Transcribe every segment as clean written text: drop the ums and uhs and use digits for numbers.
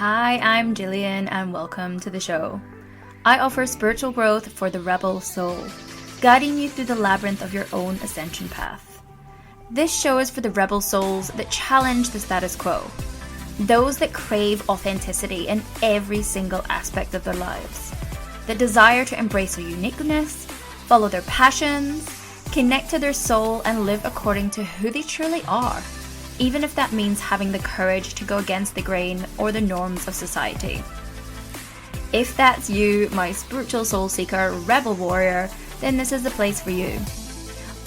Hi, I'm Jillian and welcome to the show. I offer spiritual growth for the rebel soul, guiding you through the labyrinth of your own ascension path. This show is for the rebel souls that challenge the status quo, those that crave authenticity in every single aspect of their lives, that desire to embrace their uniqueness, follow their passions, connect to their soul, and live according to who they truly are, even if that means having the courage to go against the grain or the norms of society. If that's you, my spiritual soul seeker, rebel warrior, then this is the place for you.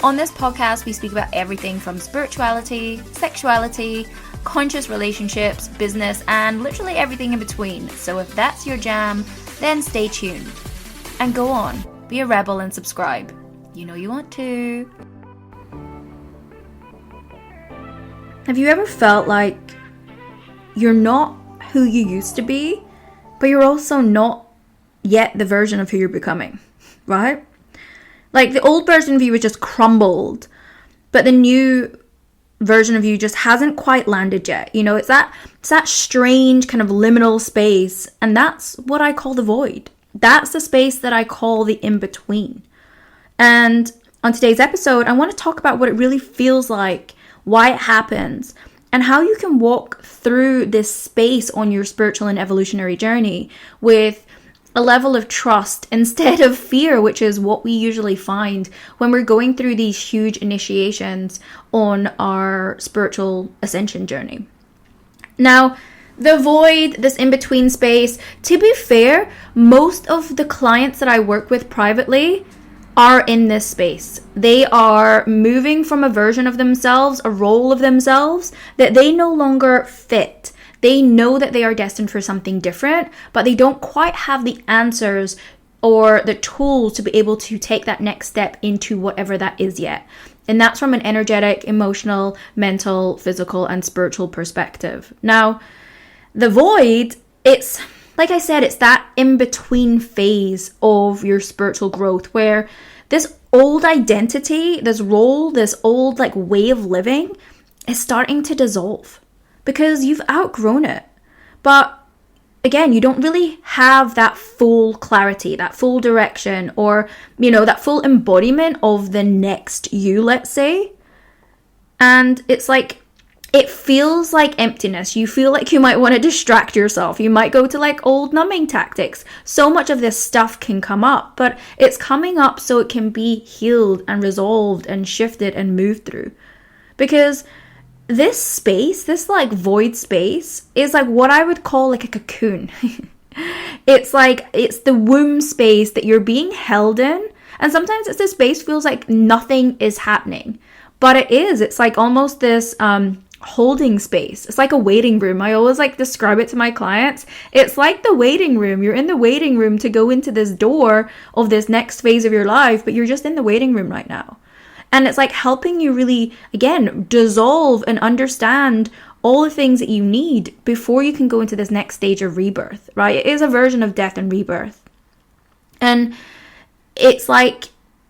On this podcast, we speak about everything from spirituality, sexuality, conscious relationships, business, and literally everything in between. So if that's your jam, then stay tuned. And go on, be a rebel and subscribe. You know you want to. Have you ever felt like you're not who you used to be, but you're also not yet the version of who you're becoming, right? Like the old version of you was just crumbled, but the new version of you just hasn't quite landed yet. You know, it's that strange kind of liminal space, and that's what I call the void. That's the space that I call the in-between. And on today's episode, I want to talk about what it really feels like, why it happens, and how you can walk through this space on your spiritual and evolutionary journey with a level of trust instead of fear, which is what we usually find when we're going through these huge initiations on our spiritual ascension journey. Now, the void, this in-between space, to be fair, most of the clients that I work with privately are in this space. They are moving from a version of themselves, a role of themselves that they no longer fit. They know that they are destined for something different, but they don't quite have the answers or the tools to be able to take that next step into whatever that is yet. And that's from an energetic, emotional, mental, physical, and spiritual perspective. Now, the void, it's like I said, it's that in-between phase of your spiritual growth where this old identity, this role, this old way of living is starting to dissolve because you've outgrown it. But again, you don't really have that full clarity, that full direction, or, that full embodiment of the next you, let's say. And it's like, it feels like emptiness. You feel like you might want to distract yourself. You might go to old numbing tactics. So much of this stuff can come up, but it's coming up so it can be healed and resolved and shifted and moved through. Because this space, this void space, is what I would call a cocoon. It's the womb space that you're being held in. And sometimes it's this space feels like nothing is happening. But it is. It's almost this holding space. It's like a waiting room. I always describe it to my clients. It's like the waiting room. You're in the waiting room to go into this door of this next phase of your life, but you're just in the waiting room right now. And it's helping you really, again, dissolve and understand all the things that you need before you can go into this next stage of rebirth, right? It is a version of death and rebirth. And it's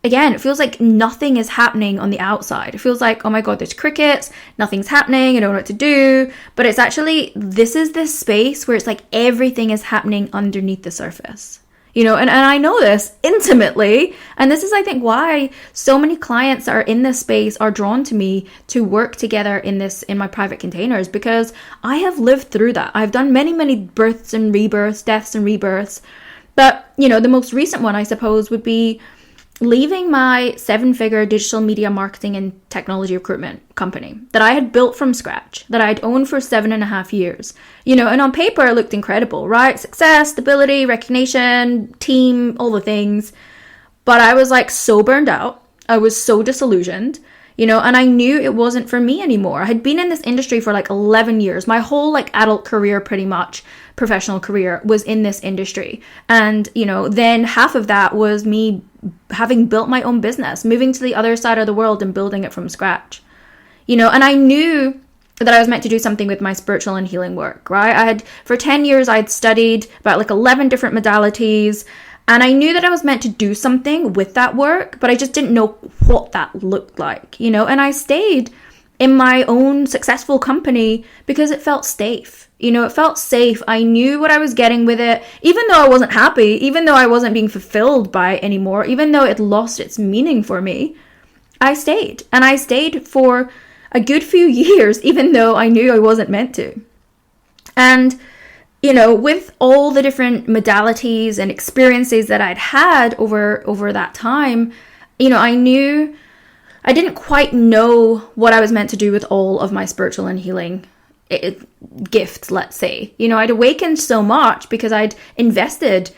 again, it feels like nothing is happening on the outside. It feels like, oh my God, there's crickets, nothing's happening, I don't know what to do. But it's actually, this is this space where it's everything is happening underneath the surface. And I know this intimately. And this is, I think, why so many clients that are in this space are drawn to me to work together in my private containers, because I have lived through that. I've done many, many births and rebirths, deaths and rebirths. But, the most recent one, I suppose, would be leaving my 7-figure digital media marketing and technology recruitment company that I had built from scratch, that I'd owned for 7.5 years, and on paper it looked incredible, right? Success, stability, recognition, team, all the things. But I was so burned out. I was so disillusioned, and I knew it wasn't for me anymore. I had been in this industry for 11 years. My whole adult career, pretty much, professional career, was in this industry. And, then half of that was me having built my own business, moving to the other side of the world and building it from scratch. And I knew that I was meant to do something with my spiritual and healing work, right? For 10 years, I'd studied about 11 different modalities. And I knew that I was meant to do something with that work, but I just didn't know what that looked like, And I stayed in my own successful company because it felt safe. It felt safe. I knew what I was getting with it, even though I wasn't happy, even though I wasn't being fulfilled by it anymore, even though it lost its meaning for me. I stayed, and I stayed for a good few years, even though I knew I wasn't meant to. And, with all the different modalities and experiences that I'd had over that time, I knew I didn't quite know what I was meant to do with all of my spiritual and healing gifts, let's say. I'd awakened so much because I'd invested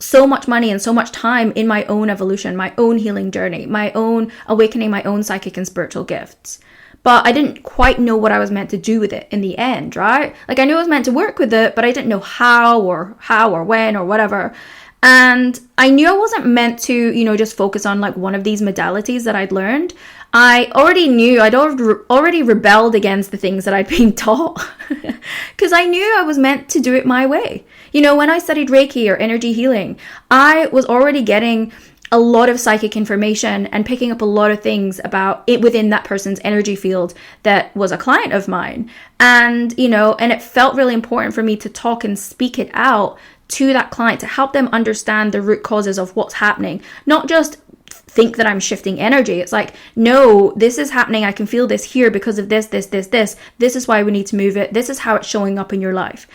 so much money and so much time in my own evolution, my own healing journey, my own awakening, my own psychic and spiritual gifts. But I didn't quite know what I was meant to do with it in the end, right? Like, I knew I was meant to work with it, but I didn't know how or when or whatever. And I knew I wasn't meant to, just focus on like one of these modalities that I'd learned. I already knew I'd already rebelled against the things that I'd been taught because I knew I was meant to do it my way. When I studied Reiki or energy healing, I was already getting a lot of psychic information and picking up a lot of things about it within that person's energy field that was a client of mine. And, and it felt really important for me to talk and speak it out to that client to help them understand the root causes of what's happening, not just think that I'm shifting energy. It's like, no, this is happening. I can feel this here because of this. This is why we need to move it. This is how it's showing up in your life.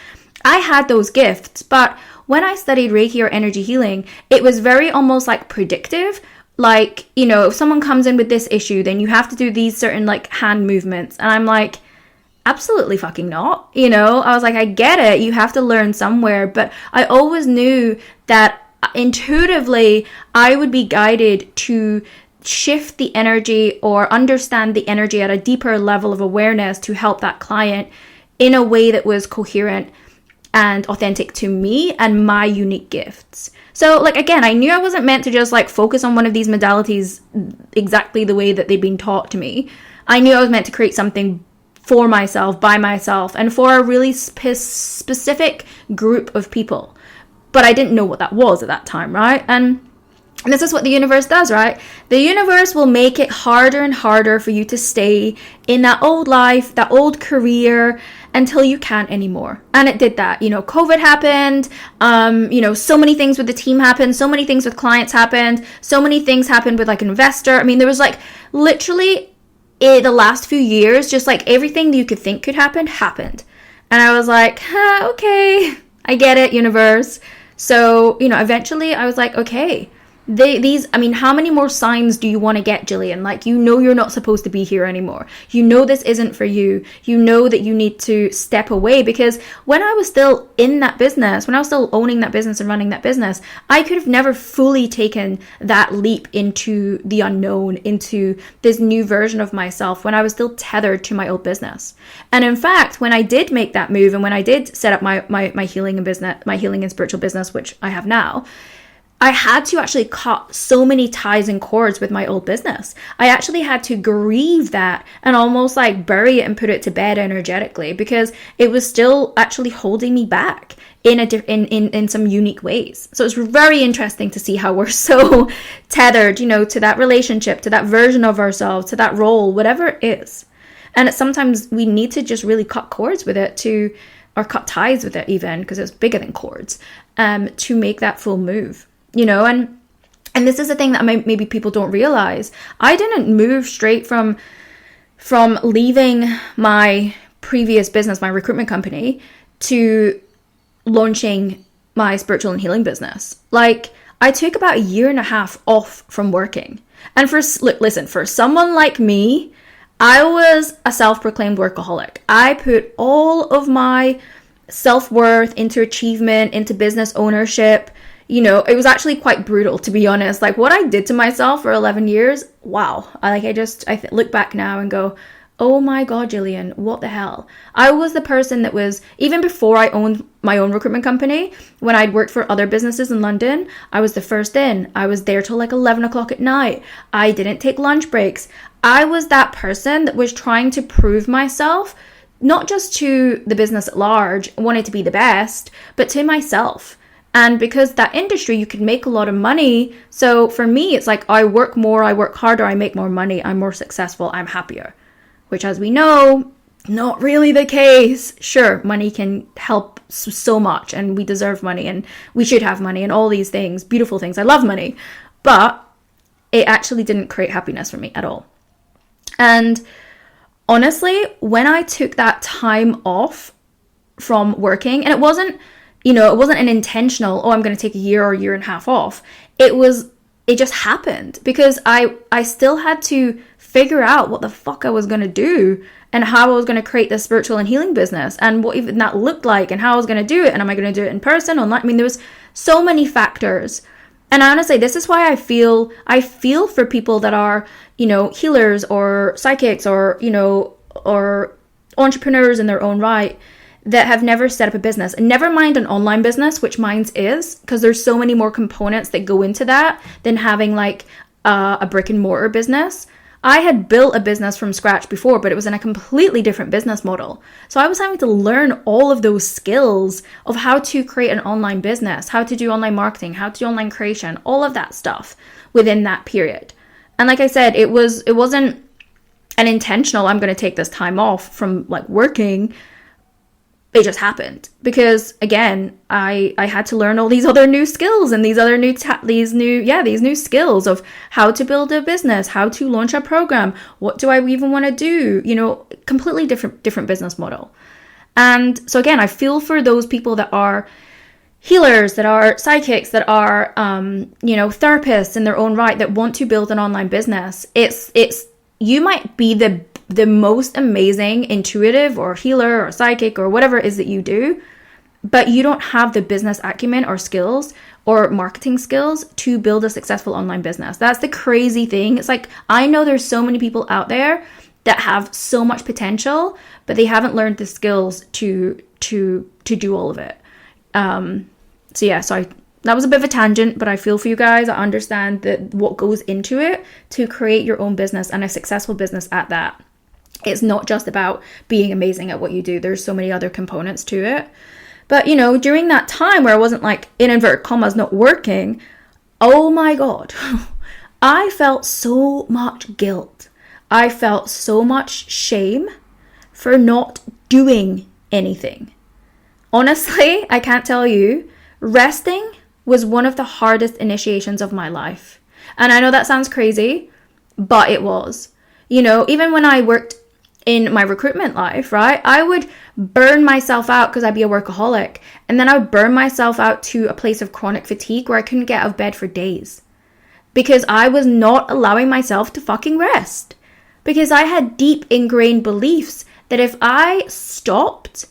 I had those gifts, but when I studied Reiki or energy healing, it was very almost like predictive. Like, if someone comes in with this issue, then you have to do these certain like hand movements. And I'm like, absolutely fucking not. I was like, I get it. You have to learn somewhere. But I always knew that intuitively I would be guided to shift the energy or understand the energy at a deeper level of awareness to help that client in a way that was coherent and authentic to me and my unique gifts. So like, again, I knew I wasn't meant to just like focus on one of these modalities exactly the way that they've been taught to me. I knew I was meant to create something for myself, by myself, and for a really specific group of people. But I didn't know what that was at that time, right? And this is what the universe does, right? The universe will make it harder and harder for you to stay in that old life, that old career, until you can't anymore. And it did that. COVID happened. So many things with the team happened. So many things with clients happened. So many things happened with like an investor. I mean, there was like literally in the last few years, just like everything you could think could happen, happened. And I was like, okay, I get it, universe. So, eventually I was like, okay, how many more signs do you want to get, Jillian? Like, you're not supposed to be here anymore. This isn't for you. That you need to step away, because when I was still in that business, when I was still owning that business and running that business, I could have never fully taken that leap into the unknown, into this new version of myself when I was still tethered to my old business. And in fact, when I did make that move and when I did set up my healing and business, my healing and spiritual business, which I have now, I had to actually cut so many ties and cords with my old business. I actually had to grieve that and almost like bury it and put it to bed energetically, because it was still actually holding me back in some unique ways. So it's very interesting to see how we're so tethered, to that relationship, to that version of ourselves, to that role, whatever it is. And sometimes we need to just really cut cords with it or cut ties with it even, because it's bigger than cords, to make that full move. And this is the thing that maybe people don't realize. I didn't move straight from leaving my previous business, my recruitment company, to launching my spiritual and healing business. Like, I took about a year and a half off from working. And for someone like me, I was a self-proclaimed workaholic. I put all of my self-worth into achievement, into business ownership. It was actually quite brutal, to be honest. Like, what I did to myself for 11 years, wow. I look back now and go, oh my God, Jillian, what the hell? I was the person that was, even before I owned my own recruitment company, when I'd worked for other businesses in London, I was the first in. I was there till like 11 o'clock at night. I didn't take lunch breaks. I was that person that was trying to prove myself, not just to the business at large, wanted to be the best, but to myself. And because that industry, you could make a lot of money. So for me, it's like, I work more, I work harder, I make more money, I'm more successful, I'm happier. which, as we know, not really the case. Sure, money can help so much, and we deserve money, and we should have money, and all these things, beautiful things. I love money, but it actually didn't create happiness for me at all. And honestly, when I took that time off from working, and it wasn't an intentional, oh, I'm going to take a year or a year and a half off. It just happened because I still had to figure out what the fuck I was going to do and how I was going to create this spiritual and healing business and what even that looked like and how I was going to do it. And am I going to do it in person, online? I mean, there was so many factors. And honestly, this is why I feel for people that are, healers or psychics or, or entrepreneurs in their own right that have never set up a business. And never mind an online business, which mine is, because there's so many more components that go into that than having like a brick and mortar business. I had built a business from scratch before, but it was in a completely different business model. So I was having to learn all of those skills of how to create an online business, how to do online marketing, how to do online creation, all of that stuff within that period. And like I said, it wasn't an intentional, I'm going to take this time off from like working. It just happened because, again, I had to learn all these other new skills and these new skills of how to build a business, how to launch a program, what do I even want to do, completely different business model. And so again, I feel for those people that are healers, that are psychics, that are therapists in their own right, that want to build an online business. You might be the most amazing intuitive or healer or psychic or whatever it is that you do, but you don't have the business acumen or skills or marketing skills to build a successful online business. That's the crazy thing. It's like, I know there's so many people out there that have so much potential, but they haven't learned the skills to do all of it. That was a bit of a tangent, but I feel for you guys. I understand that what goes into it to create your own business and a successful business at that. It's not just about being amazing at what you do. There's so many other components to it. But, during that time where I wasn't like, in inverted commas, not working, oh my God, I felt so much guilt. I felt so much shame for not doing anything. Honestly, I can't tell you, resting was one of the hardest initiations of my life. And I know that sounds crazy, but it was. Even when I worked in my recruitment life, right, I would burn myself out because I'd be a workaholic. And then I would burn myself out to a place of chronic fatigue where I couldn't get out of bed for days because I was not allowing myself to fucking rest. Because I had deep ingrained beliefs that if I stopped,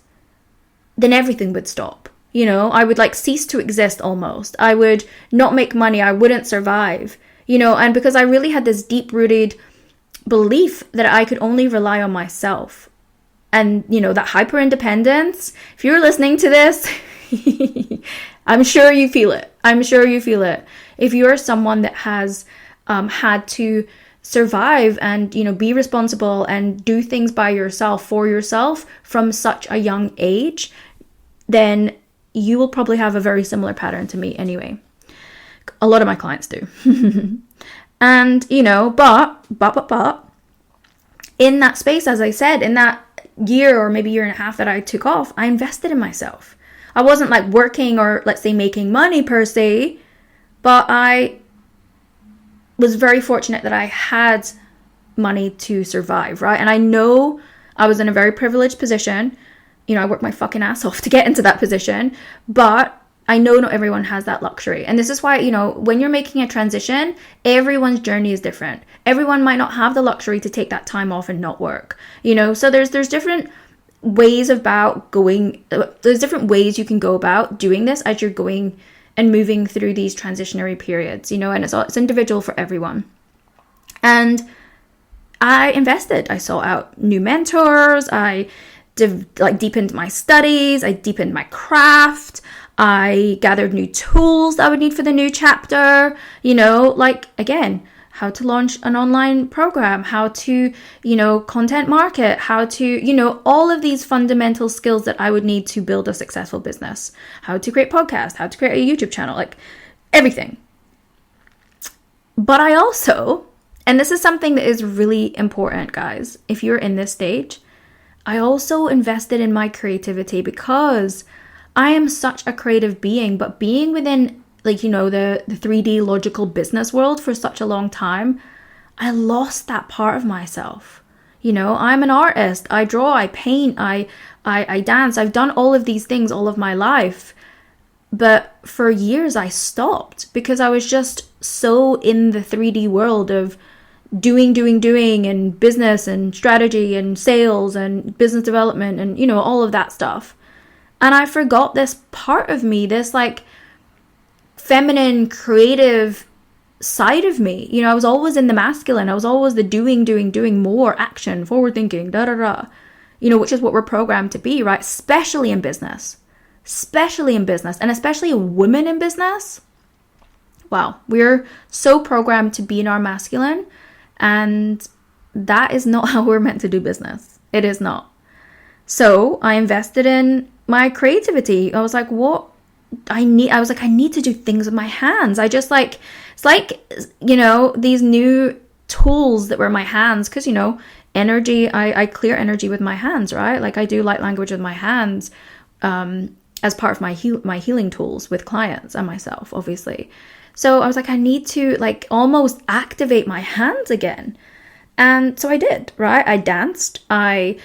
then everything would stop. I would like cease to exist almost. I would not make money. I wouldn't survive, and because I really had this deep rooted belief that I could only rely on myself. And, that hyper independence, if you're listening to this, I'm sure you feel it. If you're someone that has had to survive and, be responsible and do things by yourself, for yourself from such a young age, then you will probably have a very similar pattern to me anyway. A lot of my clients do. And, but in that space, as I said, in that year or maybe year and a half that I took off, I invested in myself. I wasn't like working or let's say making money per se, but I was very fortunate that I had money to survive, right? And I know I was in a very privileged position. I worked my fucking ass off to get into that position, but I know not everyone has that luxury. And this is why, when you're making a transition, everyone's journey is different. Everyone might not have the luxury to take that time off and not work, so there's different ways there's different ways you can go about doing this as you're going and moving through these transitionary periods, and it's individual for everyone. And I invested. I sought out new mentors. I deepened my studies. I deepened my craft. I gathered new tools that I would need for the new chapter, again, how to launch an online program, how to, content market, how to, all of these fundamental skills that I would need to build a successful business, how to create podcasts, how to create a YouTube channel, like everything. But I also And this is something that is really important, guys. If you're in this stage, I also invested in my creativity because I am such a creative being, but being within like, you know, the 3D logical business world for such a long time, I lost that part of myself. You know, I'm an artist. I draw, I paint, I dance. I've done all of these things all of my life. But for years I stopped because I was just so in the 3D world of doing and business and strategy and sales and business development and, you know, all of that stuff. And I forgot this part of me, this like feminine, creative side of me. You know, I was always in the masculine. I was always the doing, more action, forward thinking, you know, which is what we're programmed to be, right? Especially in business, and especially women in business. Wow, we're so programmed to be in our masculine, and that is not how we're meant to do business. It is not. So I invested in my creativity. I was like, I need to do things with my hands. It's like, you know, these new tools that were in my hands, because, you know, energy, I clear energy with my hands, right? Like I do light language with my hands, as part of my healing tools with clients and myself, obviously. So I was like, I need to like almost activate my hands again. And so I did, right? I danced. I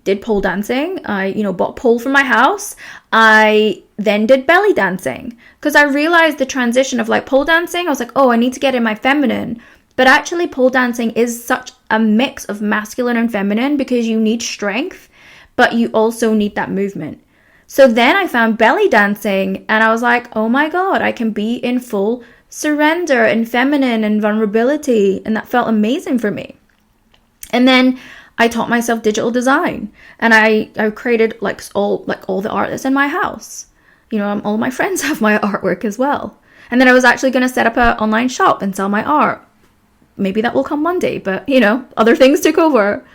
did pole dancing. I, you know, bought pole from my house. I then did belly dancing because I realized the transition of like pole dancing. I was like, oh, I need to get in my feminine. But actually pole dancing is such a mix of masculine and feminine because you need strength, but you also need that movement. So then I found belly dancing and I was like, oh my God, I can be in full surrender and feminine and vulnerability. And that felt amazing for me. And then I taught myself digital design and I created all the art that's in my house. You know, all my friends have my artwork as well. And then I was actually going to set up an online shop and sell my art. Maybe that will come one day, but you know, other things took over.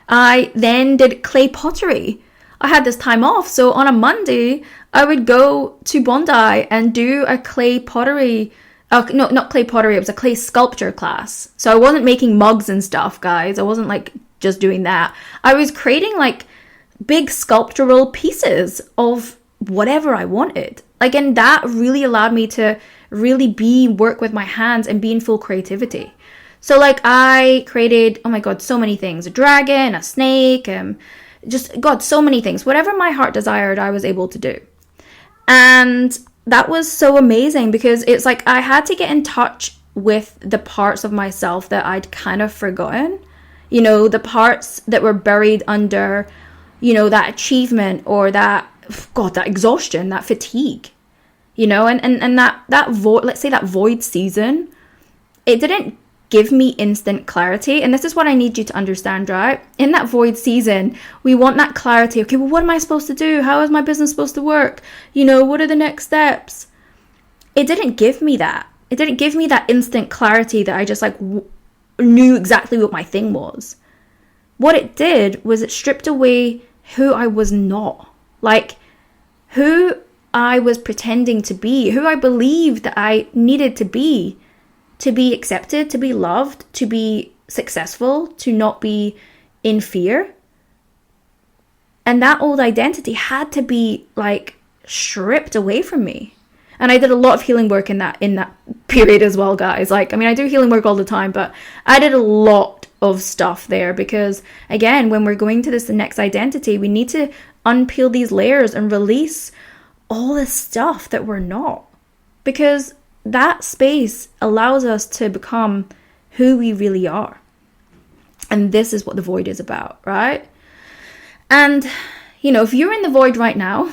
I then did clay pottery. I had this time off. So on a Monday, I would go to Bondi and do a clay pottery. No, not clay pottery. It was a clay sculpture class. So I wasn't making mugs and stuff, guys. I wasn't like just doing that. I was creating like big sculptural pieces of whatever I wanted. Like, and that really allowed me to really work with my hands and be in full creativity. So like I created, oh my God, so many things, a dragon, a snake, so many things. Whatever my heart desired, I was able to do. And that was so amazing because it's like I had to get in touch with the parts of myself that I'd kind of forgotten. You know, the parts that were buried under, you know, that achievement or that exhaustion, that fatigue. You know, and that void, let's say that void season, it didn't give me instant clarity. And this is what I need you to understand, right? In that void season, we want that clarity. Okay, well, what am I supposed to do? How is my business supposed to work? You know, what are the next steps? It didn't give me that. It didn't give me that instant clarity that I just like knew exactly what my thing was. What it did was it stripped away who I was not. Like who I was pretending to be, who I believed that I needed to be accepted, to be loved, to be successful, to not be in fear. And that old identity had to be like stripped away from me. And I did a lot of healing work in that period as well, guys. Like, I mean, I do healing work all the time, but I did a lot of stuff there because, again, when we're going to this next identity, we need to unpeel these layers and release all this stuff that we're not. Because that space allows us to become who we really are. And this is what the void is about, right? And, you know, if you're in the void right now,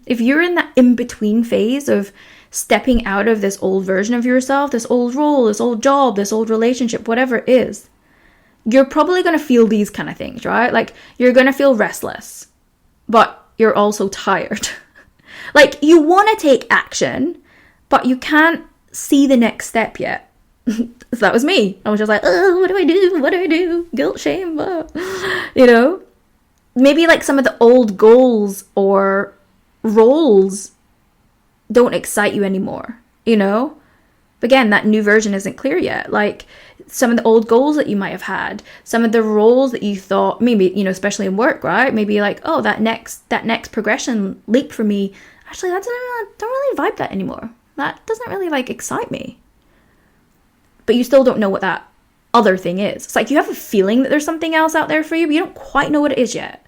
if you're in that in-between phase of stepping out of this old version of yourself, this old role, this old job, this old relationship, whatever it is, you're probably going to feel these kind of things, right? Like you're going to feel restless, but you're also tired. Like you want to take action, but you can't see the next step yet. So that was me. I was just like, oh, what do I do? What do I do? Guilt, shame, blah. You know? Maybe like some of the old goals or roles don't excite you anymore, you know? But again, that new version isn't clear yet. Like some of the old goals that you might have had, some of the roles that you thought, maybe, you know, especially in work, right? Maybe like, oh, that next progression leap for me, actually, that don't really vibe that anymore. That doesn't really like excite me. But you still don't know what that other thing is. It's like you have a feeling that there's something else out there for you, but you don't quite know what it is yet.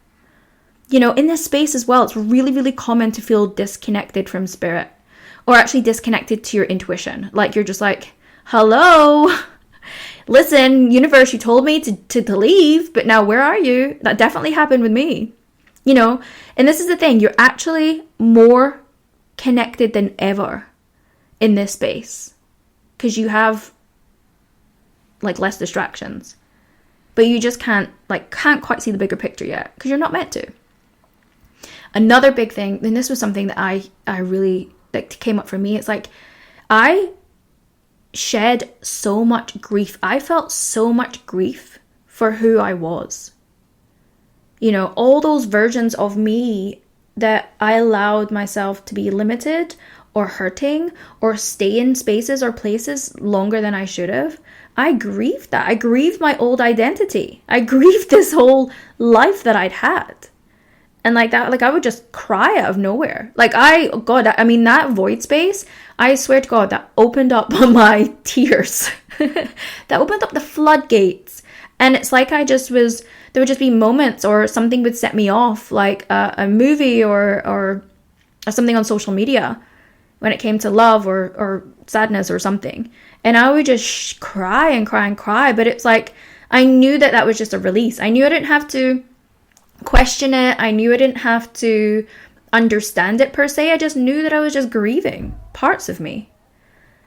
You know, in this space as well, it's really, really common to feel disconnected from spirit, or actually disconnected to your intuition. Like you're just like, hello, listen, universe, you told me to leave, but now where are you? That definitely happened with me, you know. And this is the thing, you're actually more connected than ever in this space because you have like less distractions, but you just can't quite see the bigger picture yet because you're not meant to. Another big thing, and this was something that I really like came up for me, it's like I shed so much grief. I felt so much grief for who I was. You know, all those versions of me that I allowed myself to be limited or hurting or stay in spaces or places longer than I should have. I grieved that. I grieved my old identity. I grieved this whole life that I'd had. And like that, like I would just cry out of nowhere. Like that void space, I swear to God, that opened up my tears. That opened up the floodgates. And it's like there would just be moments or something would set me off, like a movie or something on social media when it came to love or sadness or something. And I would just cry and cry and cry. But it's like, I knew that was just a release. I knew I didn't have to question it. I knew I didn't have to understand it per se. I just knew that I was just grieving parts of me,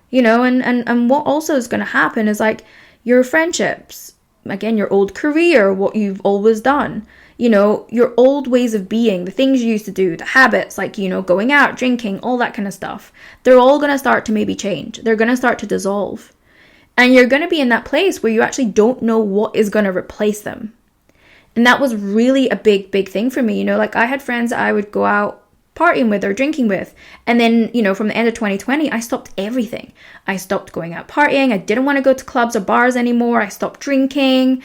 you know. And what also is going to happen is like your friendships, again, your old career, what you've always done, you know, your old ways of being, the things you used to do, the habits, like, you know, going out, drinking, all that kind of stuff, they're all going to start to maybe change. They're going to start to dissolve. And you're going to be in that place where you actually don't know what is going to replace them. And that was really a big, big thing for me. You know, like I had friends that I would go out partying with or drinking with. And then, you know, from the end of 2020, I stopped everything. I stopped going out partying. I didn't want to go to clubs or bars anymore. I stopped drinking.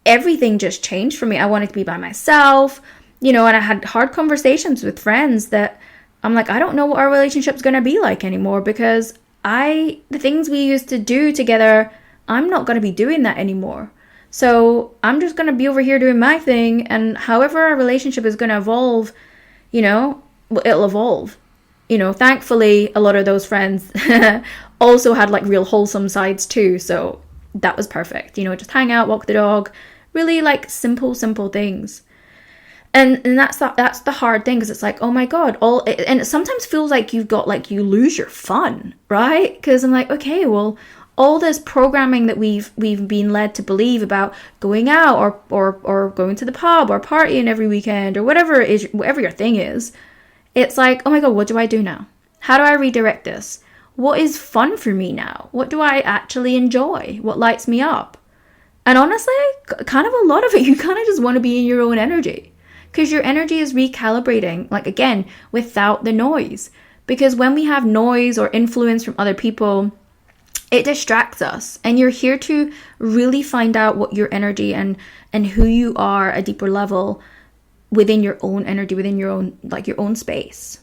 Everything just changed for me. I wanted to be by myself, you know, and I had hard conversations with friends that I'm like, I don't know what our relationship's going to be like anymore because the things we used to do together, I'm not going to be doing that anymore. So I'm just going to be over here doing my thing, and however our relationship is going to evolve, you know, it'll evolve. You know, thankfully, a lot of those friends also had like real wholesome sides too. So that was perfect. You know, just hang out, walk the dog, really like simple things. And that's the hard thing, because it's like, oh my God, and it sometimes feels like you lose your fun, right? Because I'm like, okay, well, all this programming that we've been led to believe about going out or going to the pub or partying every weekend or whatever it is, whatever your thing is, it's like, oh my God, what do I do now? How do I redirect this? What is fun for me now? What do I actually enjoy? What lights me up? And honestly, kind of a lot of it, you kind of just want to be in your own energy, because your energy is recalibrating, like again, without the noise. Because when we have noise or influence from other people, it distracts us, and you're here to really find out what your energy and who you are at a deeper level within your own energy, within your own, like your own space.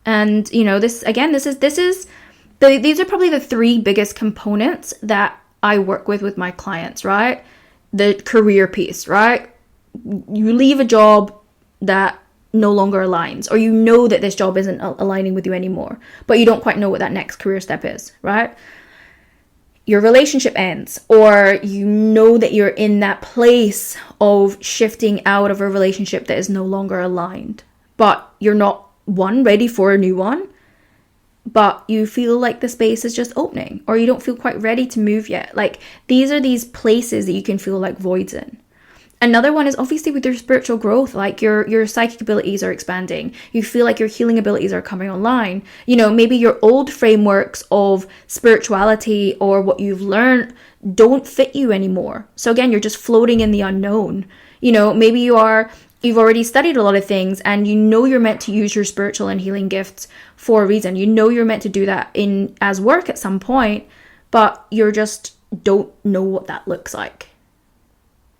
And, you know, these are probably the three biggest components that I work with my clients, right? The career piece, right? You leave a job that no longer aligns, or you know that this job isn't aligning with you anymore, but you don't quite know what that next career step is, right? Your relationship ends, or you know that you're in that place of shifting out of a relationship that is no longer aligned, but you're not ready for a new one, but you feel like the space is just opening, or you don't feel quite ready to move yet. Like these are these places that you can feel like voids in. Another one is obviously with your spiritual growth, like your psychic abilities are expanding. You feel like your healing abilities are coming online. You know, maybe your old frameworks of spirituality or what you've learned don't fit you anymore. So again, you're just floating in the unknown. You know, maybe you are You've already studied a lot of things, and you know you're meant to use your spiritual and healing gifts for a reason. You know you're meant to do that as work at some point, but you're just don't know what that looks like.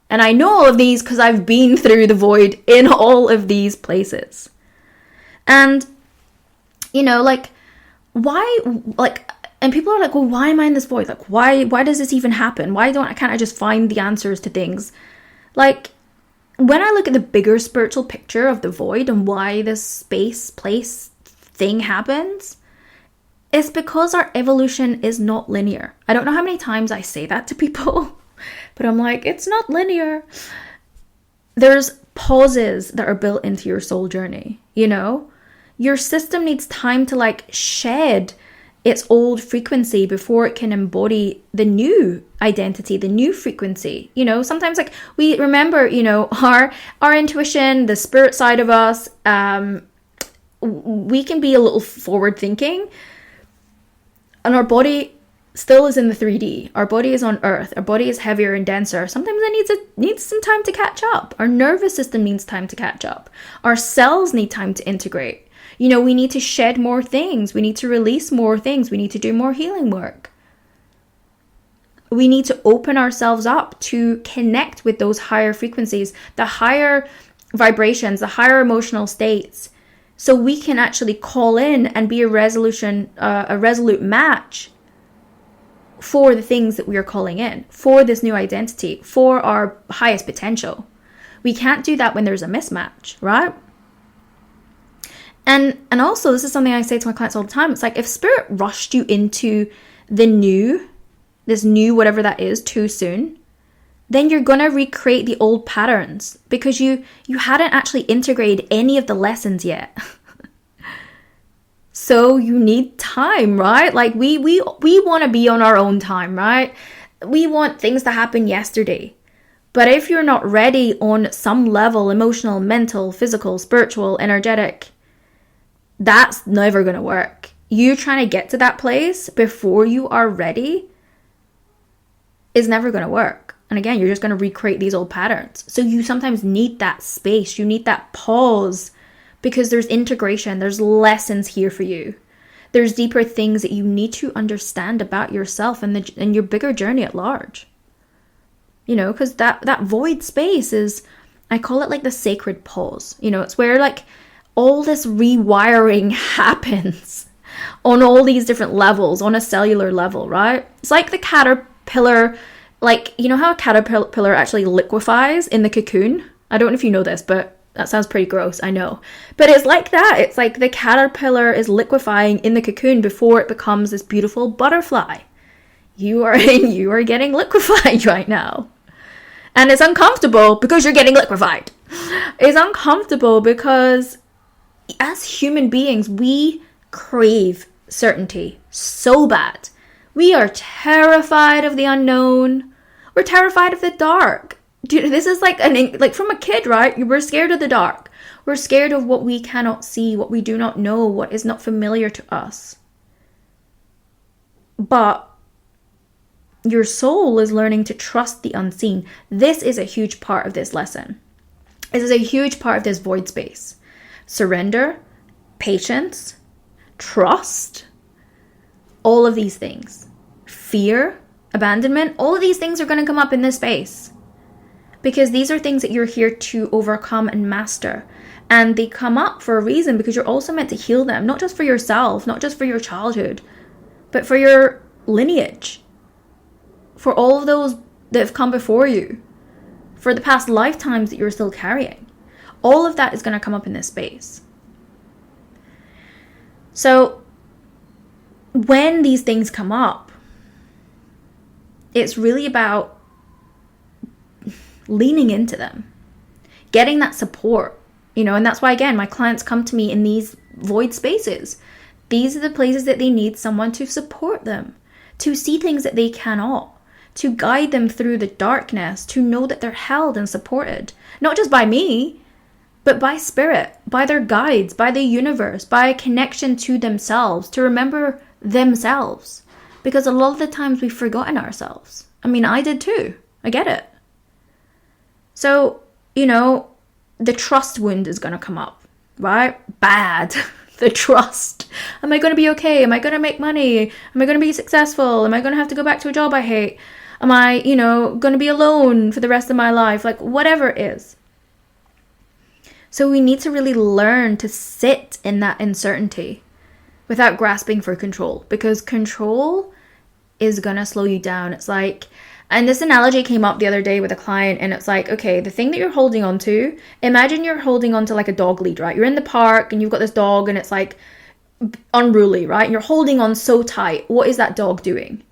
And I know all of these because I've been through the void in all of these places. And, why, and people are like, well, why am I in this void? Like, why does this even happen? Can't I just find the answers to things? Like, when I look at the bigger spiritual picture of the void and why this space, place, thing happens, it's because our evolution is not linear. I don't know how many times I say that to people, but I'm like, it's not linear. There's pauses that are built into your soul journey, Your system needs time to shed its old frequency before it can embody the new identity, the new frequency. Sometimes we remember, our intuition, the spirit side of us, we can be a little forward thinking, and our body still is in the 3D. Our body is on Earth. Our body is heavier and denser. Sometimes it needs some time to catch up. Our nervous system needs time to catch up. Our cells need time to integrate. We need to shed more things. We need to release more things. We need to do more healing work. We need to open ourselves up to connect with those higher frequencies, the higher vibrations, the higher emotional states, so we can actually call in and be a resolute match for the things that we are calling in, for this new identity, for our highest potential. We can't do that when there's a mismatch, right? And also, this is something I say to my clients all the time. It's like, if spirit rushed you into this new whatever that is too soon, then you're going to recreate the old patterns because you hadn't actually integrated any of the lessons yet. So you need time, right? Like we want to be on our own time, right? We want things to happen yesterday. But if you're not ready on some level, emotional, mental, physical, spiritual, energetic, that's never going to work. You trying to get to that place before you are ready is never going to work. And again, you're just going to recreate these old patterns. So you sometimes need that space. You need that pause because there's integration. There's lessons here for you. There's deeper things that you need to understand about yourself and your bigger journey at large. Because that void space is, I call it the sacred pause. It's where all this rewiring happens on all these different levels, on a cellular level, right? It's like the caterpillar, how a caterpillar actually liquefies in the cocoon? I don't know if you know this, but that sounds pretty gross, I know. But it's like that. It's like the caterpillar is liquefying in the cocoon before it becomes this beautiful butterfly. You are getting liquefied right now. And it's uncomfortable because you're getting liquefied. It's uncomfortable because as human beings, we crave certainty so bad. We are terrified of the unknown. We're terrified of the dark. Dude, this is from a kid, right? We're scared of the dark. We're scared of what we cannot see, what we do not know, what is not familiar to us. But your soul is learning to trust the unseen. This is a huge part of this lesson. This is a huge part of this void space. Surrender, patience, trust, all of these things. Fear, abandonment, all of these things are going to come up in this space. Because these are things that you're here to overcome and master. And they come up for a reason because you're also meant to heal them. Not just for yourself, not just for your childhood, but for your lineage. For all of those that have come before you. For the past lifetimes that you're still carrying. All of that is going to come up in this space. So when these things come up, it's really about leaning into them, getting that support, and that's why, again, my clients come to me in these void spaces. These are the places that they need someone to support them, to see things that they cannot, to guide them through the darkness, to know that they're held and supported, not just by me, but by spirit, by their guides, by the universe, by a connection to themselves, to remember themselves. Because a lot of the times we've forgotten ourselves. I mean, I did too. I get it. So, the trust wound is going to come up, right? Bad. The trust. Am I going to be okay? Am I going to make money? Am I going to be successful? Am I going to have to go back to a job I hate? Am I, going to be alone for the rest of my life? Like, whatever it is. So we need to really learn to sit in that uncertainty without grasping for control, because control is going to slow you down. It's like, and this analogy came up the other day with a client, and it's like, okay, the thing that you're holding on to, imagine you're holding on to like a dog lead, right? You're in the park and you've got this dog and it's like unruly, right? And you're holding on so tight. What is that dog doing?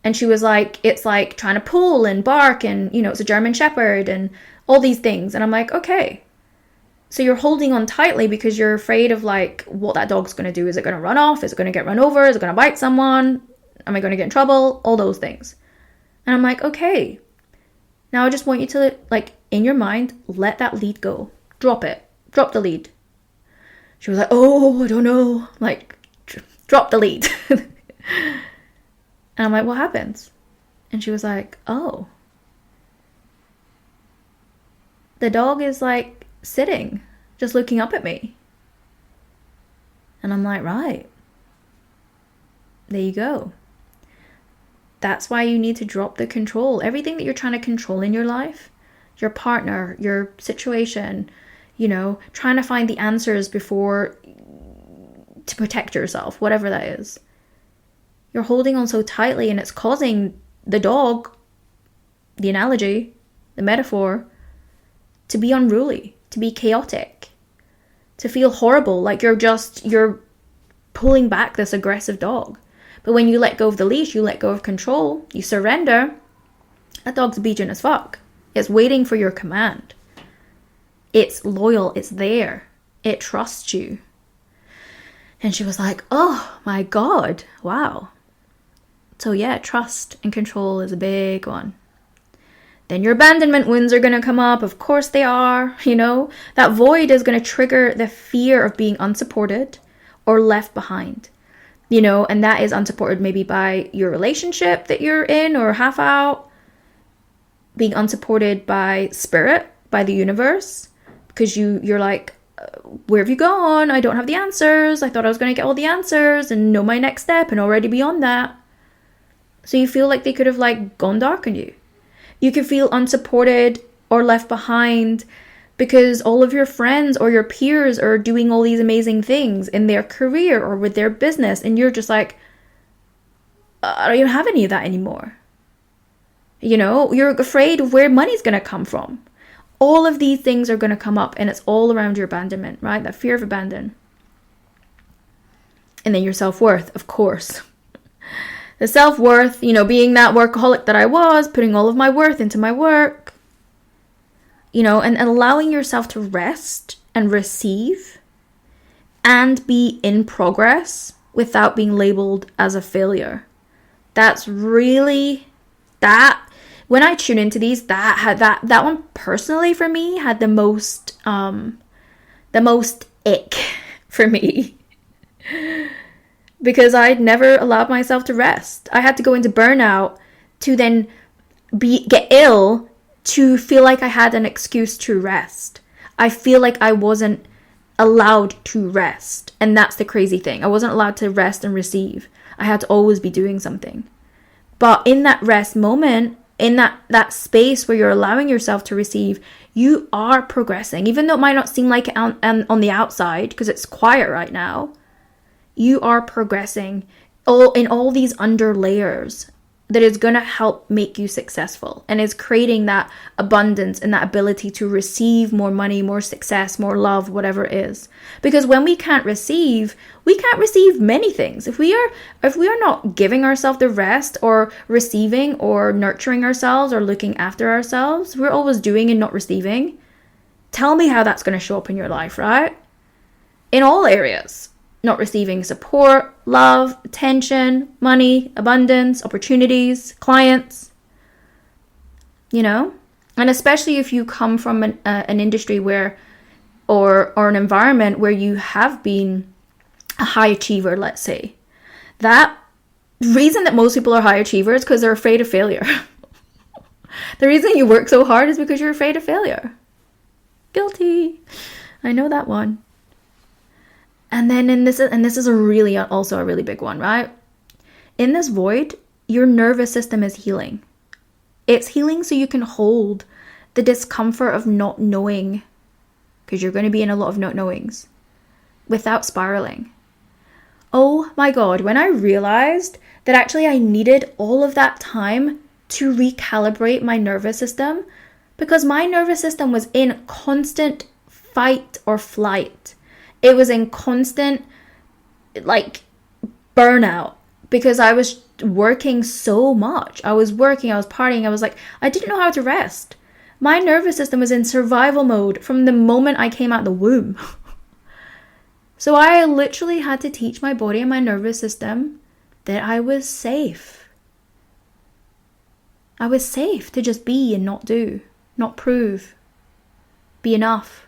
And she was like, it's like trying to pull and bark and, it's a German Shepherd and all these things. And I'm like, okay. So you're holding on tightly because you're afraid of like what that dog's going to do. Is it going to run off? Is it going to get run over? Is it going to bite someone? Am I going to get in trouble? All those things. And I'm like, okay, now I just want you to, like, in your mind, let that lead go. Drop it. Drop the lead. She was like, oh, I don't know. Like, drop the lead. And I'm like, what happens? And she was like, oh. The dog is, like, sitting, just looking up at me. And I'm like, right. There you go. That's why you need to drop the control. Everything that you're trying to control in your life, your partner, your situation, trying to find the answers before to protect yourself, whatever that is. You're holding on so tightly and it's causing the dog, the analogy, the metaphor, to be unruly, to be chaotic, to feel horrible, like you're pulling back this aggressive dog. But when you let go of the leash, you let go of control, you surrender, that dog's obedient as fuck. It's waiting for your command. It's loyal, it's there. It trusts you. And she was like, oh my God, wow. So yeah, trust and control is a big one. Then your abandonment wounds are going to come up. Of course they are, That void is going to trigger the fear of being unsupported or left behind. And that is unsupported maybe by your relationship that you're in or half out, being unsupported by spirit, by the universe, because you're like, where have you gone? I don't have the answers. I thought I was going to get all the answers and know my next step and already beyond that. So you feel like they could have like gone dark on you. You could feel unsupported or left behind because all of your friends or your peers are doing all these amazing things in their career or with their business. And you're just like, I don't even have any of that anymore. You're afraid of where money's going to come from. All of these things are going to come up and it's all around your abandonment, right? That fear of abandon. And then your self-worth, of course. The self-worth, being that workaholic that I was, putting all of my worth into my work. And allowing yourself to rest and receive and be in progress without being labeled as a failure. That's really that. When I tune into these, that one personally for me had the most ick for me. Because I'd never allowed myself to rest. I had to go into burnout to then get ill to feel like I had an excuse to rest. I feel like I wasn't allowed to rest. And that's the crazy thing. I wasn't allowed to rest and receive. I had to always be doing something. But in that rest moment, in that space where you're allowing yourself to receive, you are progressing. Even though it might not seem like it on the outside, because it's quiet right now, you are progressing in all these under layers that is going to help make you successful and is creating that abundance and that ability to receive more money, more success, more love, whatever it is. Because when we can't receive many things. If we are not giving ourselves the rest or receiving or nurturing ourselves or looking after ourselves, we're always doing and not receiving. Tell me how that's going to show up in your life, right? In all areas. Not receiving support, love, attention, money, abundance, opportunities, clients, And especially if you come from an industry where, or an environment where you have been a high achiever, let's say. That reason that most people are high achievers is because they're afraid of failure. The reason you work so hard is because you're afraid of failure. Guilty. I know that one. And then this is also a really big one, right? In this void, your nervous system is healing. It's healing so you can hold the discomfort of not knowing, because you're going to be in a lot of not knowings, without spiraling. Oh my God, when I realized that actually I needed all of that time to recalibrate my nervous system, because my nervous system was in constant fight or flight. It was in constant burnout because I was working so much. I was working, I was partying, I didn't know how to rest. My nervous system was in survival mode from the moment I came out the womb. So I literally had to teach my body and my nervous system that I was safe. I was safe to just be and not do, not prove, be enough,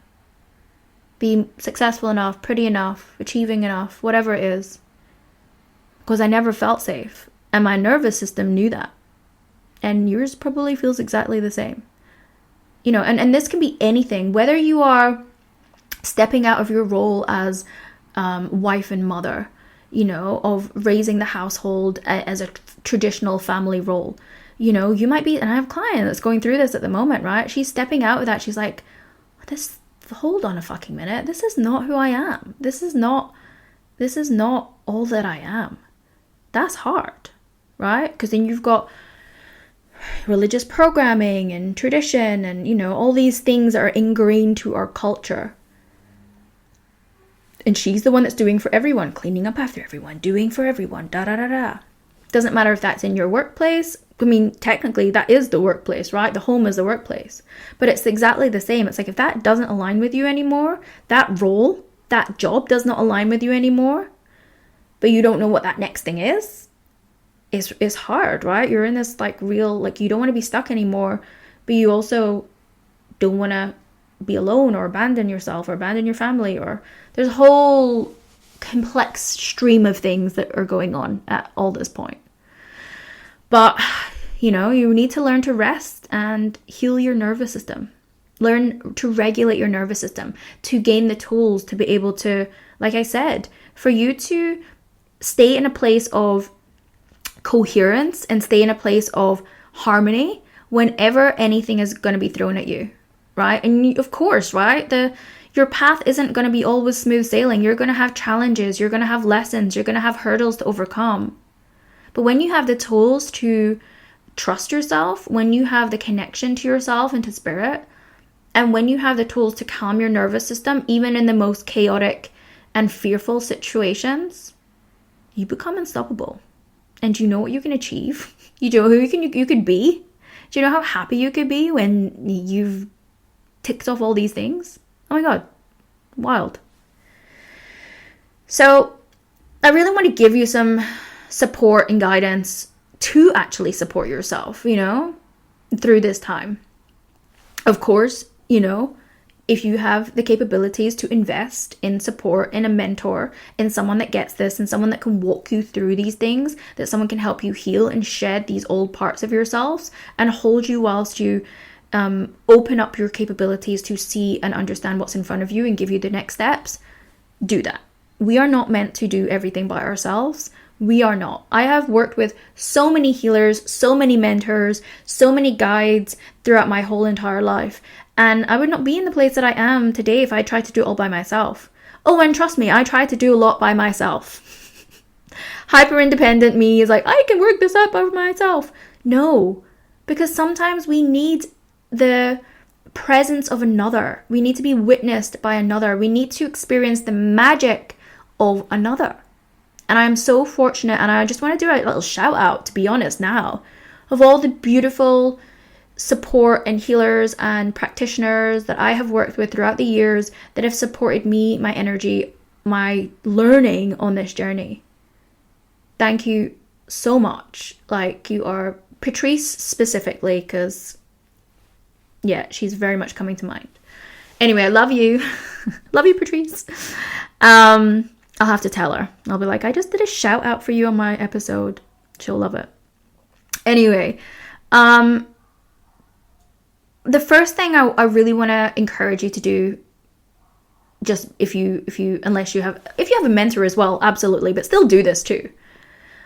be successful enough, pretty enough, achieving enough, whatever it is. Because I never felt safe. And my nervous system knew that. And yours probably feels exactly the same. And this can be anything, whether you are stepping out of your role as wife and mother, of raising the household as a traditional family role. You might be, and I have a client that's going through this at the moment, right? She's stepping out of that. She's like, hold on a fucking minute. This is not who I am. This is not all that I am. That's hard, right? Because then you've got religious programming and tradition and, all these things are ingrained to our culture. And she's the one that's doing for everyone, cleaning up after everyone, doing for everyone, da-da-da-da. Doesn't matter if that's in your workplace. I mean, technically, that is the workplace, right? The home is the workplace. But it's exactly the same. It's like if that doesn't align with you anymore, that role, that job does not align with you anymore, but you don't know what that next thing is hard, right? You're in this real, you don't want to be stuck anymore, but you also don't want to be alone or abandon yourself or abandon your family, or there's a whole complex stream of things that are going on at all this point. But, you need to learn to rest and heal your nervous system. Learn to regulate your nervous system, to gain the tools to be able to, like I said, for you to stay in a place of coherence and stay in a place of harmony whenever anything is going to be thrown at you, right? And of course, right, your path isn't going to be always smooth sailing. You're going to have challenges, you're going to have lessons, you're going to have hurdles to overcome. But when you have the tools to trust yourself, when you have the connection to yourself and to spirit, and when you have the tools to calm your nervous system, even in the most chaotic and fearful situations, you become unstoppable. And do you know what you can achieve? You know who you could be? Do you know how happy you could be when you've ticked off all these things? Oh my God, wild. So I really want to give you some support and guidance to actually support yourself, through this time. Of course, if you have the capabilities to invest in support, in a mentor, in someone that gets this, and someone that can walk you through these things, that someone can help you heal and shed these old parts of yourselves and hold you whilst you open up your capabilities to see and understand what's in front of you and give you the next steps, do that. We are not meant to do everything by ourselves. We are not. I have worked with so many healers, so many mentors, so many guides throughout my whole entire life. And I would not be in the place that I am today if I tried to do it all by myself. Oh, and trust me, I tried to do a lot by myself. Hyper independent me is like, I can work this out by myself. No, because sometimes we need the presence of another. We need to be witnessed by another. We need to experience the magic of another. And I am so fortunate, and I just want to do a little shout out, to be honest now, of all the beautiful support and healers and practitioners that I have worked with throughout the years that have supported me, my energy, my learning on this journey. Thank you so much. You are Patrice specifically, because she's very much coming to mind. Anyway, I love you. Love you, Patrice. I'll have to tell her. I'll be like, I just did a shout out for you on my episode. She'll love it. Anyway, the first thing I really want to encourage you to do, just if you have a mentor as well, absolutely, but still do this too.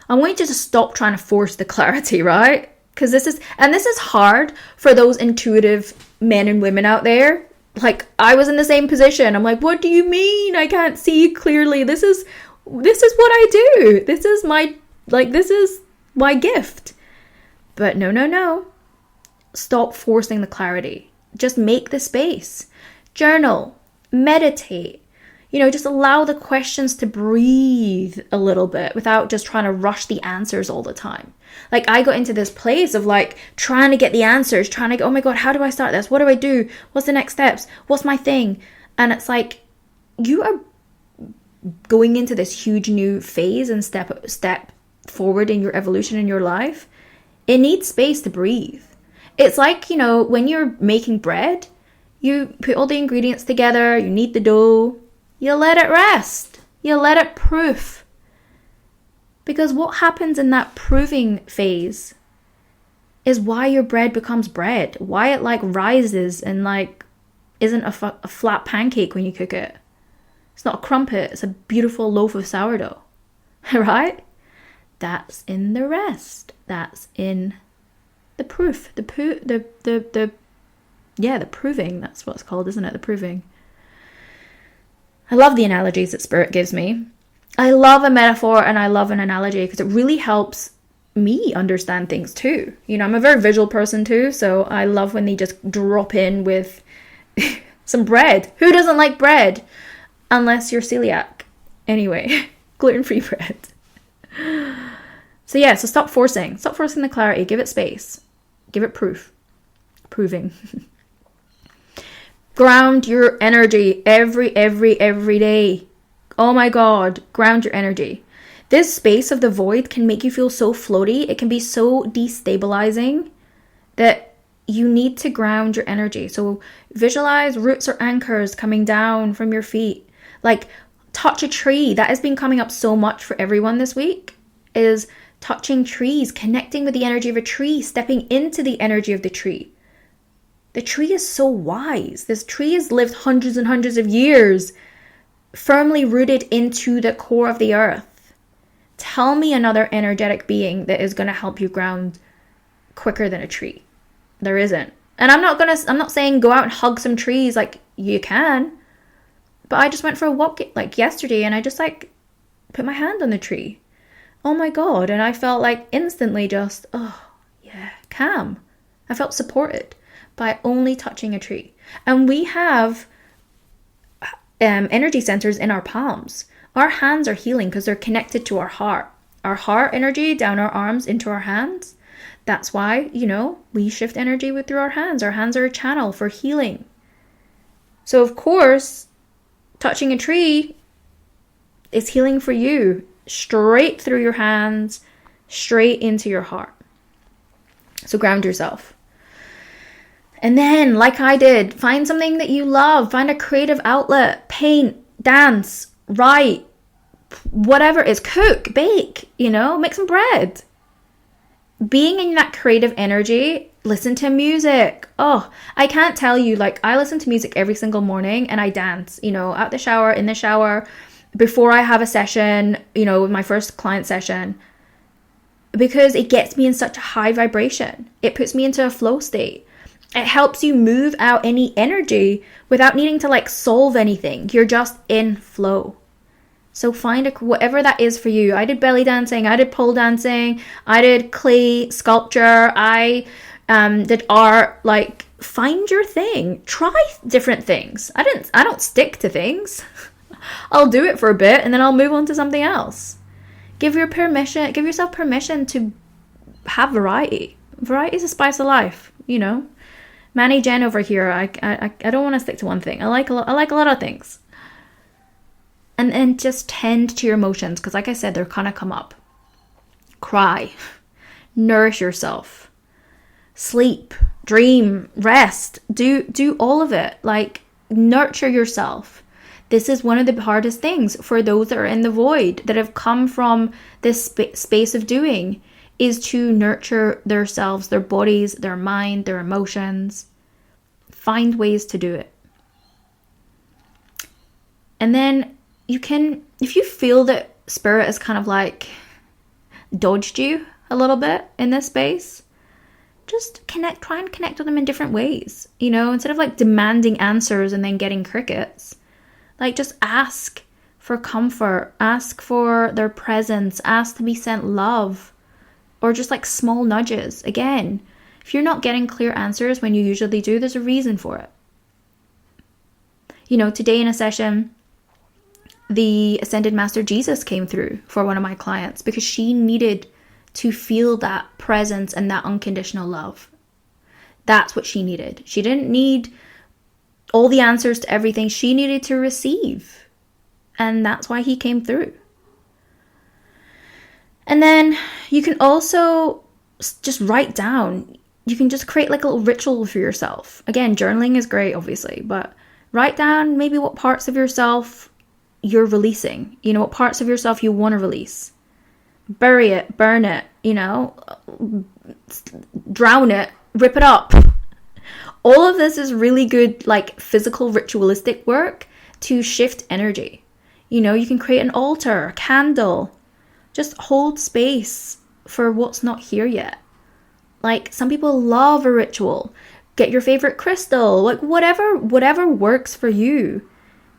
I want you to just stop trying to force the clarity, right? Because this is hard for those intuitive men and women out there. Like, I was in the same position. I'm like, what do you mean I can't see clearly? This is what I do. This is my gift. But no. Stop forcing the clarity. Just make the space. Journal. Meditate. Just allow the questions to breathe a little bit without just trying to rush the answers all the time. Like, I got into this place of like trying to get the answers, trying to go, oh my God, how do I start this? What do I do? What's the next steps? What's my thing? And it's like, you are going into this huge new phase and step forward in your evolution in your life. It needs space to breathe. It's like, when you're making bread, you put all the ingredients together, you knead the dough, you let it rest, you let it proof. Because what happens in that proving phase is why your bread becomes bread, why it like rises and like isn't a flat pancake when you cook it. It's not a crumpet, it's a beautiful loaf of sourdough, right? That's in the rest. That's in the proof, the proving. That's what it's called, isn't it? The proving. I love the analogies that Spirit gives me. I love a metaphor and I love an analogy because it really helps me understand things too. I'm a very visual person too, so I love when they just drop in with some bread. Who doesn't like bread? Unless you're celiac. Anyway, gluten-free bread. So stop forcing the clarity. Give it space. Give it proving. Ground your energy every day. Oh my God, ground your energy. This space of the void can make you feel so floaty. It can be so destabilizing that you need to ground your energy. So visualize roots or anchors coming down from your feet. Like, touch a tree. That has been coming up so much for everyone this week, is touching trees, connecting with the energy of a tree, stepping into the energy of the tree. The tree is so wise. This tree has lived hundreds and hundreds of years, firmly rooted into the core of the earth. Tell me another energetic being that is going to help you ground quicker than a tree. There isn't. And I'm not saying go out and hug some trees. Like, you can. But I just went for a walk like yesterday and I just like put my hand on the tree. Oh my God. And I felt like instantly just, calm. I felt supported by only touching a tree. And we have energy centers in our palms. Our hands are healing because they're connected to our heart. Our heart energy down our arms into our hands. That's why, we shift energy through our hands. Our hands are a channel for healing. So of course, touching a tree is healing for you. Straight through your hands, straight into your heart. So ground yourself. And then, like I did, find something that you love. Find a creative outlet. Paint, dance, write, whatever it is. Cook, bake, make some bread. Being in that creative energy, listen to music. Oh, I can't tell you, like, I listen to music every single morning and I dance, out the shower, in the shower, before I have a session, my first client session. Because it gets me in such a high vibration. It puts me into a flow state. It helps you move out any energy without needing to like solve anything. You're just in flow. So find whatever that is for you. I did belly dancing. I did pole dancing. I did clay sculpture. I did art. Like, find your thing. Try different things. I don't stick to things. I'll do it for a bit and then I'll move on to something else. Give yourself permission to have variety. Variety is a spice of life, Manny Jen over here, I don't want to stick to one thing. I like a lot of things. And then just tend to your emotions, because like I said, they're gonna come up. Cry. Nourish yourself. Sleep. Dream. Rest. Do all of it. Like, nurture yourself. This is one of the hardest things for those that are in the void, that have come from this space of doing, is to nurture themselves, their bodies, their mind, their emotions. Find ways to do it. And then you can, if you feel that spirit has kind of like dodged you a little bit in this space, just try and connect with them in different ways. You know, instead of like demanding answers and then getting crickets, like just ask for comfort, ask for their presence, ask to be sent love, or just like small nudges. Again, if you're not getting clear answers when you usually do, there's a reason for it. You know, today in a session, the Ascended Master Jesus came through for one of my clients because she needed to feel that presence and that unconditional love. That's what she needed. She didn't need all the answers to everything. She needed to receive. And that's why he came through. And then you can also just write down. You can just create like a little ritual for yourself. Again, journaling is great, obviously, but write down maybe what parts of yourself you're releasing. You know, what parts of yourself you want to release. Bury it, burn it, you know, drown it, rip it up. All of this is really good, like physical ritualistic work to shift energy. You know, you can create an altar, a candle, just hold space for what's not here yet. Like some people love a ritual. Get your favorite crystal, like whatever works for you.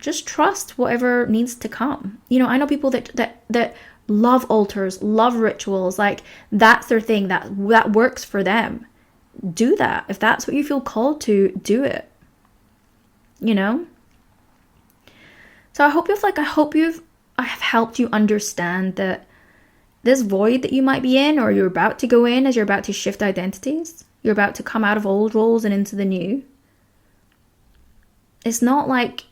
Just trust whatever needs to come. You know, I know people that love altars, love rituals, like that's their thing, that works for them. Do that. If that's what you feel called to, do it. You know? So I hope I have helped you understand that this void that you might be in, or you're about to go in as you're about to shift identities, you're about to come out of old roles and into the new. It's not like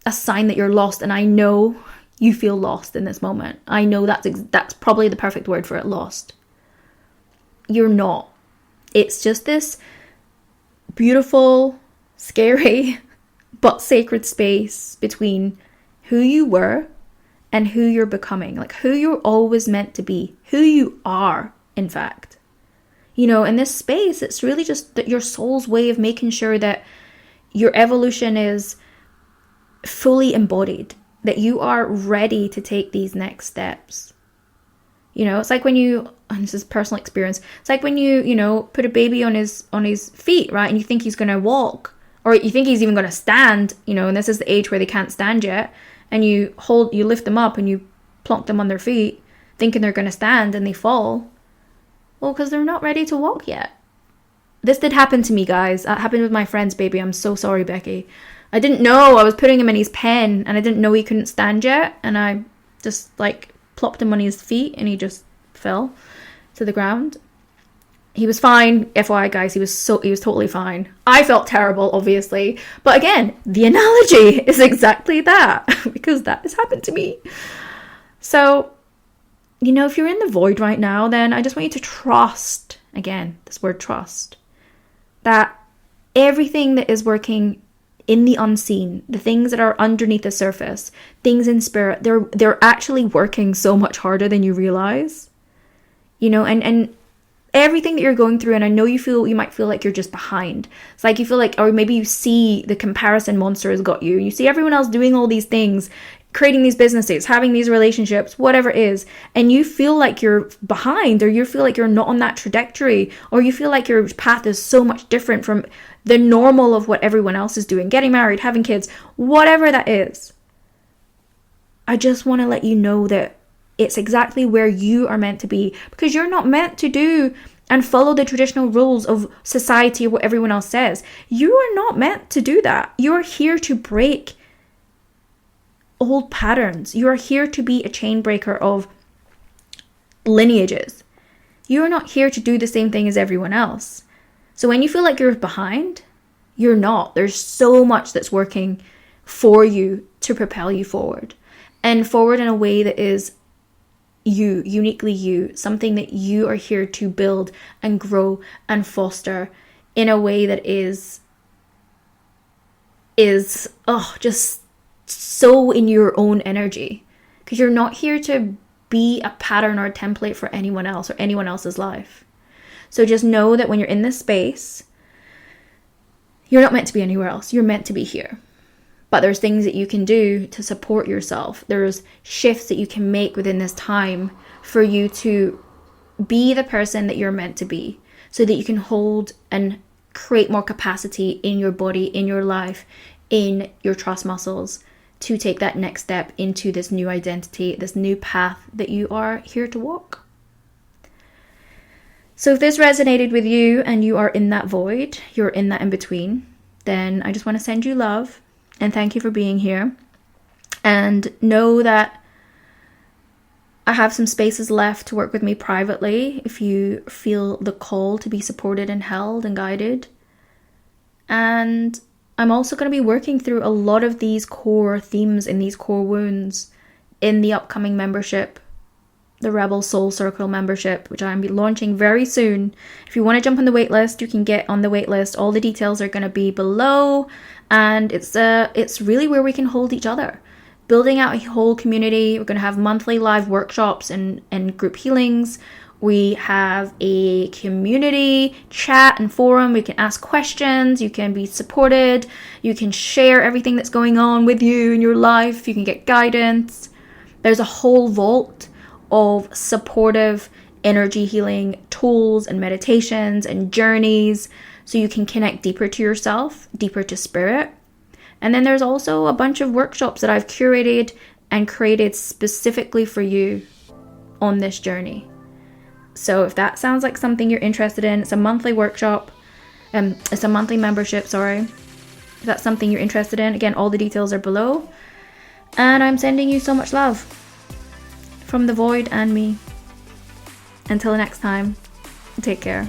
a sign that you're lost, and I know you feel lost in this moment. I know that's probably the perfect word for it, lost. You're not. It's just this beautiful, scary, but sacred space between who you were and who you're becoming. Like who you're always meant to be. Who you are, in fact. You know, in this space, it's really just that your soul's way of making sure that your evolution is fully embodied, that you are ready to take these next steps. You know, it's like when you, and this is personal experience, it's like when you know, put a baby on his feet, right? And you think he's going to walk, or you think he's even going to stand, you know, and this is the age where they can't stand yet. And you lift them up and you plonk them on their feet, thinking they're going to stand, and they fall. Well, because they're not ready to walk yet. This did happen to me, guys. It happened with my friend's baby. I'm so sorry, Becky. I didn't know. I was putting him in his pen and I didn't know he couldn't stand yet. And I just like plopped him on his feet and he just fell to the ground. He was fine. FYI, guys, he was totally fine. I felt terrible, obviously. But again, the analogy is exactly that because that has happened to me. So, you know, if you're in the void right now, then I just want you to trust, again, this word trust, that everything that is working in the unseen, the things that are underneath the surface, things in spirit, they're actually working so much harder than you realize. You know, and everything that you're going through, and I know you might feel like you're just behind. It's like you feel like, or maybe you see the comparison monster has got you. You see everyone else doing all these things, creating these businesses, having these relationships, whatever it is, and you feel like you're behind, or you feel like you're not on that trajectory, or you feel like your path is so much different from the normal of what everyone else is doing, getting married, having kids, whatever that is. I just want to let you know that it's exactly where you are meant to be, because you're not meant to do and follow the traditional rules of society or what everyone else says. You are not meant to do that. You are here to break old patterns. You are here to be a chain breaker of lineages. You are not here to do the same thing as everyone else. So when you feel like you're behind, you're not. There's so much that's working for you to propel you forward, and forward in a way that is you, uniquely you, something that you are here to build and grow and foster in a way that is just so in your own energy, because you're not here to be a pattern or a template for anyone else or anyone else's life. So just know that when you're in this space, You're not meant to be anywhere else. You're meant to be here. But there's things that you can do to support yourself. There's shifts that you can make within this time for you to be the person that you're meant to be, so that you can hold and create more capacity in your body, in your life, in your trust muscles, to take that next step into this new identity, this new path that you are here to walk. So if this resonated with you and you are in that void, you're in that in between, then I just want to send you love and thank you for being here. And know that I have some spaces left to work with me privately if you feel the call to be supported and held and guided. And I'm also going to be working through a lot of these core themes and these core wounds in the upcoming membership, the Rebel Soul Circle membership, which I'm be launching very soon. If you want to jump on the wait list, you can get on the wait list. All the details are going to be below, and it's really where we can hold each other. Building out a whole community. We're going to have monthly live workshops and group healings. We have a community chat and forum. We can ask questions. You can be supported. You can share everything that's going on with you in your life. You can get guidance. There's a whole vault of supportive energy healing tools and meditations and journeys, so you can connect deeper to yourself, deeper to spirit. And then there's also a bunch of workshops that I've curated and created specifically for you on this journey. So if that sounds like something you're interested in, it's a monthly workshop. It's a monthly membership, sorry. If that's something you're interested in, again, all the details are below. And I'm sending you so much love from the void and me. Until next time, take care.